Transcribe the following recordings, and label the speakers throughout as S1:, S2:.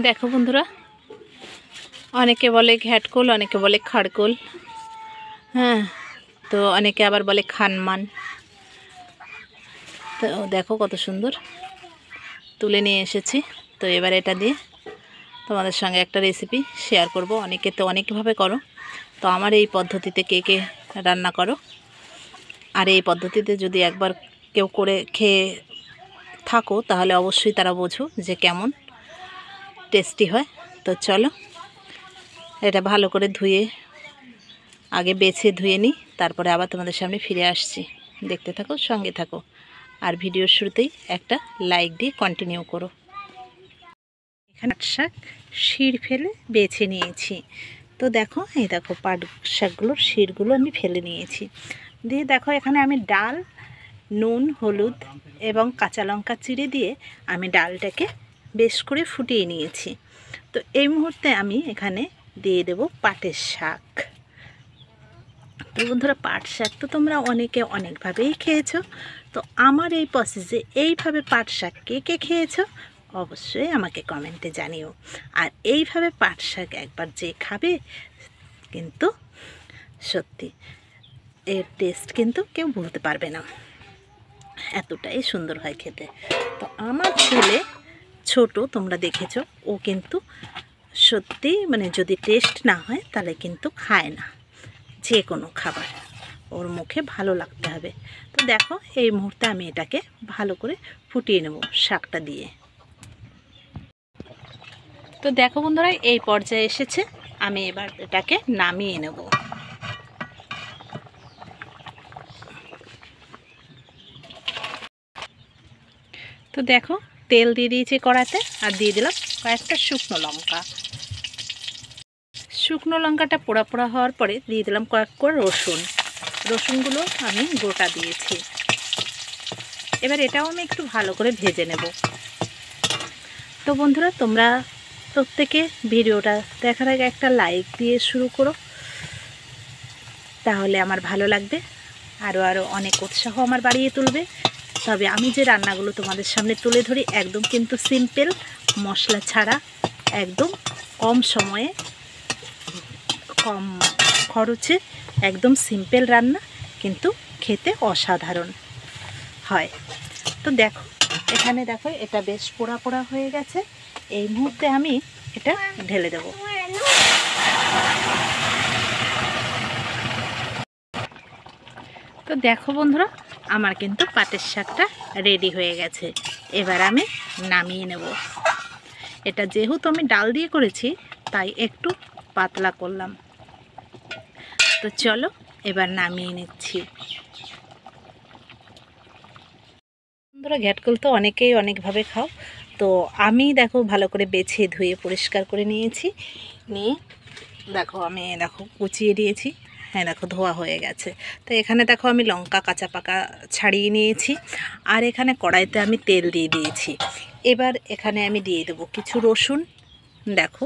S1: দেখো বন্ধুরা, অনেকে বলে ঘ্যাটকোল, অনেকে বলে খাড়কোল। হ্যাঁ, তো অনেকে আবার বলে খানমান। তো দেখো কত সুন্দর তুলে নিয়ে এসেছি। তো এবার এটা দিয়ে তোমাদের সঙ্গে একটা রেসিপি শেয়ার করব। অনেকে তো অনেকভাবে করো, তো আমার এই পদ্ধতিতে কে কে রান্না করো, আর এই পদ্ধতিতে যদি একবার কেউ করে খেয়ে থাকো তাহলে অবশ্যই তারা বোঝো যে কেমন টেস্টি হয়। তো চলো, এটা ভালো করে ধুয়ে আগে বেছে ধুয়ে নিই, তারপরে আবার তোমাদের সামনে ফিরে আসছি। দেখতে থাকো, সঙ্গে থাকো, আর ভিডিওর শুরুতেই একটা লাইক দিয়ে কন্টিনিউ করো। এখানে পাট শাক শির ফেলে বেছে নিয়েছি। তো দেখো, এই দেখো পাট শাকগুলোর শিরগুলো আমি ফেলে নিয়েছি। দিয়ে দেখো, এখানে আমি ডাল, নুন, হলুদ এবং কাঁচা লঙ্কা চিড়ে দিয়ে আমি ডালটাকে বেশ করে ফুটিয়ে নিয়েছি। তো এই মুহূর্তে আমি এখানে দিয়ে দেব পাটের শাক। তো বন্ধুরা, পাট শাক তো তোমরা অনেকে অনেকভাবেই খেয়েছো। তো আমার এই প্রসেসে এইভাবে পাট শাক কে কে খেয়েছো অবশ্যই আমাকে কমেন্টে জানিও। আর এইভাবে পাট শাক একবার যে খাবে, কিন্তু সত্যি এর টেস্ট কিন্তু কেউ ভুলতে পারবে না, এতটাই সুন্দর হয় খেতে। তো আমার ছেলে ছোট, তোমরা দেখেছো, ও কিন্তু সত্যি মানে যদি টেস্ট না হয় তাহলে কিন্তু খায় না। যে কোনো খাবার ওর মুখে ভালো লাগতে হবে। তো দেখো, এই মুহূর্তে আমি এটাকে ভালো করে ফুটিয়ে নেব শাকটা দিয়ে। তো দেখো বন্ধুরা, এই পর্যায়ে এসেছে, আমি এবার এটাকে নামিয়ে নেব। তো দেখো, তেল দিয়ে দিয়েছি কড়াতে, আর দিয়ে দিলাম কয়েকটা শুকনো লঙ্কা। শুকনো লঙ্কাটা পোড়া পোড়া হওয়ার পরে দিয়ে দিলাম কয়েক করে রসুন। রসুনগুলো আমি গোটা দিয়েছি। এবার এটাও আমি একটু ভালো করে ভেজে নেব। তো বন্ধুরা, তোমরা প্রত্যেকে ভিডিওটা দেখার আগে একটা লাইক দিয়ে শুরু করো, তাহলে আমার ভালো লাগবে, আরও অনেক উৎসাহ আমার বাড়িয়ে তুলবে। তবে আমি যে রান্নাগুলো তোমাদের সামনে তুলে ধরি একদম কিন্তু সিম্পল, মশলা ছাড়া, একদম কম সময়ে কম খরচে একদম সিম্পল রান্না, কিন্তু খেতে অসাধারণ হয়। তো দেখো, এখানে দেখো এটা বেশ পোড়া পোড়া হয়ে গেছে। এই মুহূর্তে আমি এটা ঢেলে দেব। তো দেখো বন্ধুরা, আমার কিন্তু পাটের শাকটা রেডি হয়ে গেছে। এবার আমি নামিয়ে নেব। এটা যেহেতু আমি ডাল দিয়ে করেছি তাই একটু পাতলা করলাম। তো চলো, এবার নামিয়ে নিচ্ছি। বন্ধুরা, ঘ্যাটকোল তো অনেকেই অনেকভাবে খাও। তো আমি দেখো ভালো করে বেছে ধুয়ে পরিষ্কার করে নিয়েছি। নিয়ে দেখো, আমি দেখো কুচিয়ে দিয়েছি। হ্যাঁ দেখো, ধোয়া হয়ে গেছে। তো এখানে দেখো আমি লঙ্কা কাঁচা পাকা ছাড়িয়ে নিয়েছি, আর এখানে কড়াইতে আমি তেল দিয়ে দিয়েছি। এবার এখানে আমি দিয়ে দেবো কিছু রসুন। দেখো,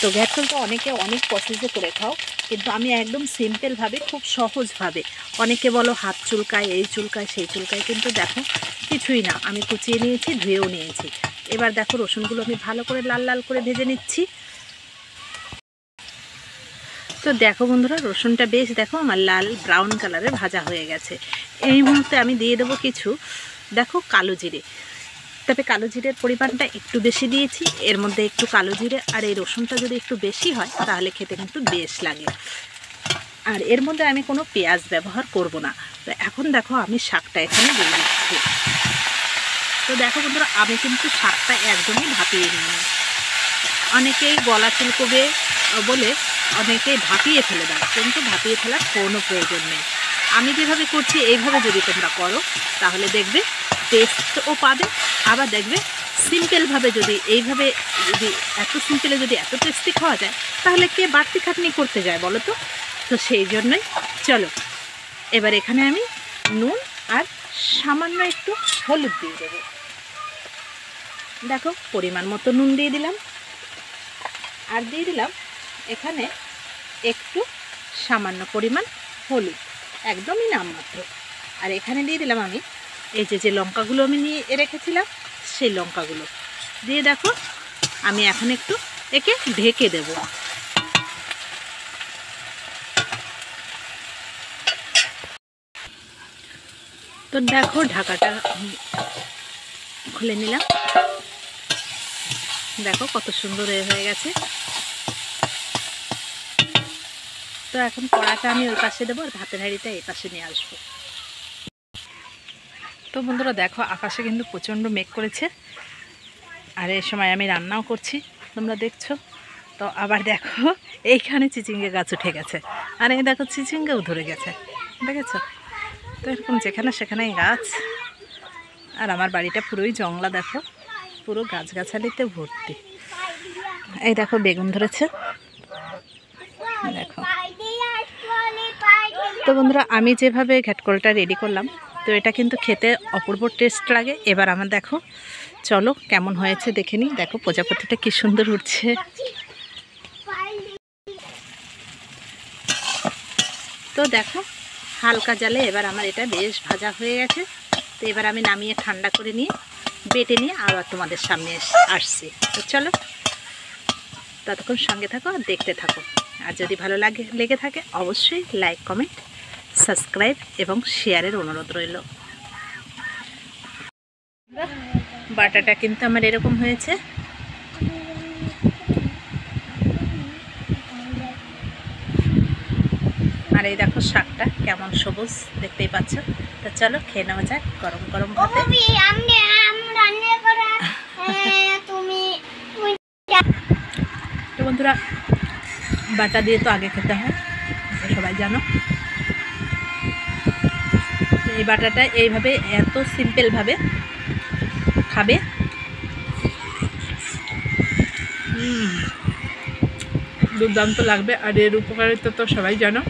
S1: তো ঘ্যাটকোল তো অনেকে অনেক প্রসেসে করে খাও, কিন্তু আমি একদম সিম্পলভাবে, খুব সহজভাবে। অনেকে বলো হাত চুলকায়, এই চুলকায়, সেই চুলকায়, কিন্তু দেখো কিছুই না। আমি কুচিয়ে নিয়েছি, ধুয়েও নিয়েছি। এবার দেখো, রসুনগুলো আমি ভালো করে লাল লাল করে ভেজে নিচ্ছি। তো দেখো বন্ধুরা, রসুনটা বেশ দেখো আমার লাল ব্রাউন কালারের ভাজা হয়ে গেছে। এই মুহূর্তে আমি দিয়ে দেবো কিছু দেখো কালো জিরে। তবে কালো জিরের পরিমাণটা একটু বেশি দিয়েছি, এর মধ্যে একটু কালো জিরে আর এই রসুনটা যদি একটু বেশি হয় তাহলে খেতে কিন্তু বেশ লাগে। আর এর মধ্যে আমি কোনো পেঁয়াজ ব্যবহার করব না। তো এখন দেখো, আমি শাকটা এখানে দিয়ে দিচ্ছি। তো দেখো বন্ধুরা, আমি কিন্তু শাকটা একদমই ভাপিয়ে নিই। অনেকেই গলা চুলকোবে বলে অনেকেই ভাপিয়ে ফেলে দেয়, কিন্তু ভাপিয়ে ফেলার কোনো প্রয়োজন নেই। আমি যেভাবে করছি এইভাবে যদি তোমরা করো তাহলে দেখবে টেস্টও পাবে। আবার দেখবে সিম্পলভাবে যদি এইভাবে, যদি এত সিম্পলে যদি এত টেস্টি খাওয়া যায় তাহলে কে বাড়তি খাটনি করতে যায় বলো তো? তো সেই জন্যই চলো, এবার এখানে আমি নুন আর সামান্য একটু হলুদ দিয়ে দেবো। দেখো, পরিমাণ মতো নুন দিয়ে দিলাম, আর দিয়ে দিলাম এখানে একটু সামান্য পরিমাণ হলুদ, একদমই নামমাত্র। আর এখানে দিয়ে দিলাম আমি এই যে লঙ্কাগুলো আমি নিয়ে রেখেছিলাম, সেই লঙ্কাগুলো দিয়ে দেখো আমি এখন একটু একে ঢেকে দেব। তো দেখো ঢাকাটা খুলে নিলাম, দেখো কত সুন্দর হয়ে গেছে। তো এখন কড়াটা আমি ওই পাশে দেবো আর ভাতের হাঁড়িটা এই পাশে নিয়ে আসবো। তো বন্ধুরা দেখো আকাশে কিন্তু প্রচণ্ড মেঘ করেছে, আর এই সময় আমি রান্নাও করছি তোমরা দেখছো। তো আবার দেখো এইখানে চিচিঙ্গা গাছ উঠে গেছে, আর এই দেখো চিচিঙ্গাও ধরে গেছে, দেখেছো? তো এরকম যেখানে সেখানেই গাছ, আর আমার বাড়িটা পুরোই জংলা, দেখো পুরো গাছগাছালিতে ভর্তি। এই দেখো বেগুন ধরেছে, দেখো। তো বন্ধুরা আমি যেভাবে ঘ্যাটকলটা রেডি করলাম, তো এটা কিন্তু খেতে অপূর্ব টেস্ট লাগে। এবার আমার দেখো চলো কেমন হয়েছে দেখে নিই। দেখো প্রজাপতিটা কি সুন্দর উঠছে। তো দেখো হালকা জালে এবার আমার এটা বেশ ভাজা হয়ে গেছে। তো এবার আমি নামিয়ে ঠান্ডা করে নিয়ে বেটে নিয়ে আবার তোমাদের সামনে আসছি। তো চলো ততক্ষণ সঙ্গে থাকো আর দেখতে থাকো। আর যদি ভালো লেগে থাকে অবশ্যই লাইক, কমেন্ট, সাবস্ক্রাইব এবং শেয়ারের অনুরোধ রইল। বাটাটা কিন্তু আমার এরকম হয়েছে। আর এই দেখো শাকটা কেমন সবুজ, দেখতেই পাচ্ছ। তো চলো খেয়ে নেওয়া যাক গরম গরম ভাতে। তো বন্ধুরা বাটা দিয়ে তো আগে খেতে হয়, সবাই জানো। এই বাটাটা এইভাবে এত সিম্পলভাবে খাবে, দুর্দান্ত লাগবে। আর এর উপকারিতা তো সবাই জানো,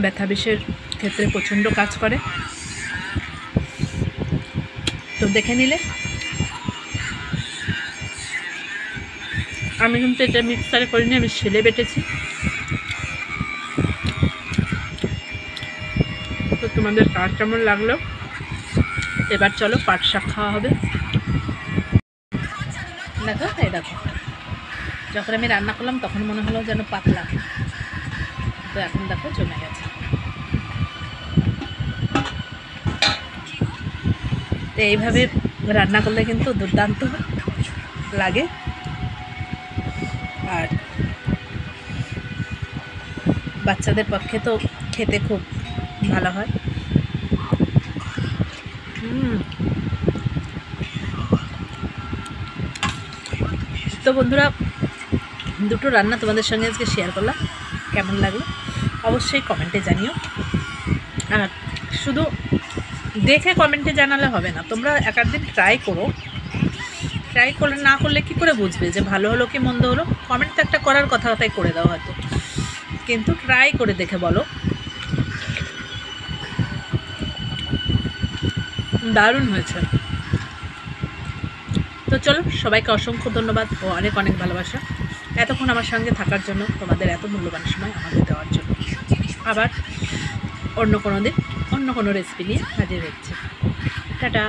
S1: ব্যথা বিষের ক্ষেত্রে প্রচণ্ড কাজ করে। তো দেখে নিলে আমি কিন্তু এটা মিক্সারে করিনি, আমি শিলে বেটেছি। তো তোমাদের কার কেমন লাগলো? এবার চলো পাট শাক খাওয়া হবে। দেখো এই দেখো যখন আমি রান্না করলাম তখন মনে হলো যেন পাতলা, তো এখন দেখো জমে গেছে। তো এইভাবে রান্না করলে কিন্তু দুর্দান্ত লাগে, আর বাচ্চাদের পক্ষে তো খেতে খুব ভালো হয়। তো বন্ধুরা দুটো রান্না তোমাদের সঙ্গে আজকে শেয়ার করলাম, কেমন লাগলো অবশ্যই কমেন্টে জানিও। আর শুধু দেখে কমেন্টে জানালে হবে না, তোমরা এক দিন ট্রাই করো। ট্রাই করে না করলে কি করে বুঝবে যে ভালো হলো কি মন্দ হলো? কমেন্ট তো একটা করার কথা, তাই করে দাও হয়তো, কিন্তু ট্রাই করে দেখে বলো। দারুণ হয়েছে। তো চলো সবাইকে অসংখ্য ধন্যবাদ ও অনেক অনেক ভালোবাসা এতক্ষণ আমার সঙ্গে থাকার জন্য, তোমাদের এত মূল্যবান সময় আমাদের দেওয়ার জন্য। আবার অন্য কোনো দিন অন্য কোনো রেসিপি নিয়ে হাজির হচ্ছে। টাটা।